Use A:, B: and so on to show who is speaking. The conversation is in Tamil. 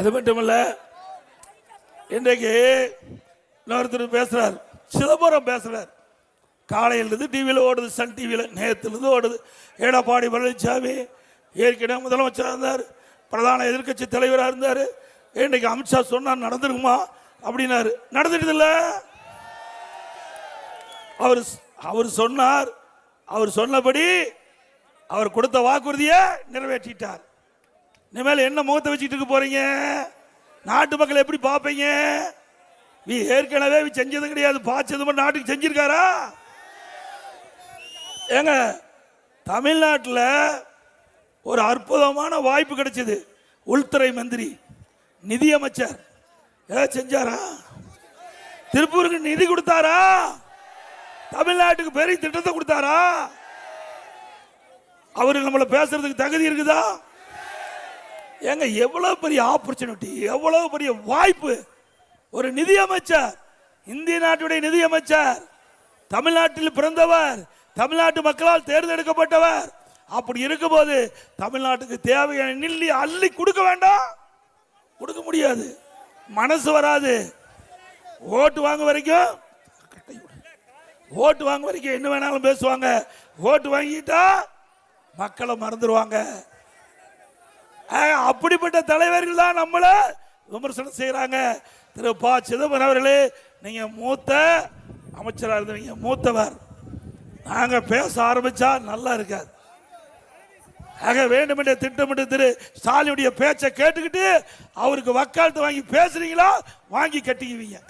A: அது மட்டுமல்ல, இன்றைக்கு இன்னொருத்தர் பேசுறார், சிதம்பரம் பேசுறார். காலையிலிருந்து டிவியில் ஓடுது, சன் டிவியில் நேரத்திலிருந்து ஓடுது. எடப்பாடி பழனிசாமி ஏற்கனவே முதலமைச்சராக இருந்தார், பிரதான எதிர்கட்சி தலைவராக இருந்தார். இன்றைக்கு அமித்ஷா சொன்னார் நடந்துருக்குமா அப்படின்னாரு. நடந்துட்டு இல்லை. அவர் சொன்னார், அவர் சொன்னபடி அவர் கொடுத்த வாக்குறுதியை நிறைவேற்றிட்டார். இனிமேல் என்ன முகத்தை வச்சுட்டு இருக்க போறீங்க? நாட்டு மக்கள் எப்படி பார்ப்பீங்க? ஏற்கனவே செஞ்சது கிடையாது, பாச்சது நாட்டுக்கு செஞ்சிருக்காரா? ஏங்க, தமிழ்நாட்டில் ஒரு அற்புதமான வாய்ப்பு கிடைச்சது. உள்துறை மந்திரி, நிதியமைச்சர் ஏதாவது செஞ்சாரா? திருப்பூருக்கு நிதி கொடுத்தாரா? தமிழ்நாட்டுக்கு பெரிய திட்டத்தை கொடுத்தாரா? அவரு நம்மள பேசுறதுக்கு தகுதி இருக்குதா? ஏங்க, எவ்வளவு பெரிய ஆப்பர்ச்சுனிட்டி, எவ்வளவு பெரிய வாய்ப்பு. ஒரு நிதியமைச்சர், இந்திய நாட்டுடைய நிதியமைச்சர், தமிழ்நாட்டில் பிறந்தவர், தமிழ்நாட்டு மக்களால் தேர்ந்தெடுக்கப்பட்டவர். அப்படி இருக்கும்போது தமிழ்நாட்டுக்கு தேவையான நிதி அள்ளி கொடுக்க வேண்டாம்? கொடுக்க முடியாது, மனசு வராது. ஓட்டு வாங்க வரைக்கும் என்ன வேணாலும் பேசுவாங்க. ஓட்டு வாங்கிட்டா மக்களை மறந்துடுவாங்க. அப்படிப்பட்ட தலைவர்கள் தான் நம்மள விமர்சனம் செய்யறாங்க. திரு ப. சிதம்பரம் அவர்களே, நீங்க மூத்த அமைச்சராக இருந்தீங்க, மூத்தவர். நாங்க பேச ஆரம்பிச்சா நல்லா இருக்காது. ஆக வேண்டுமென்ற திட்டமிட்டு திரு ஸ்டாலினுடைய பேச்சை கேட்டுக்கிட்டு அவருக்கு வக்காலத்து வாங்கி பேசுறீங்களா? வாங்கி கட்டிக்குவீங்க.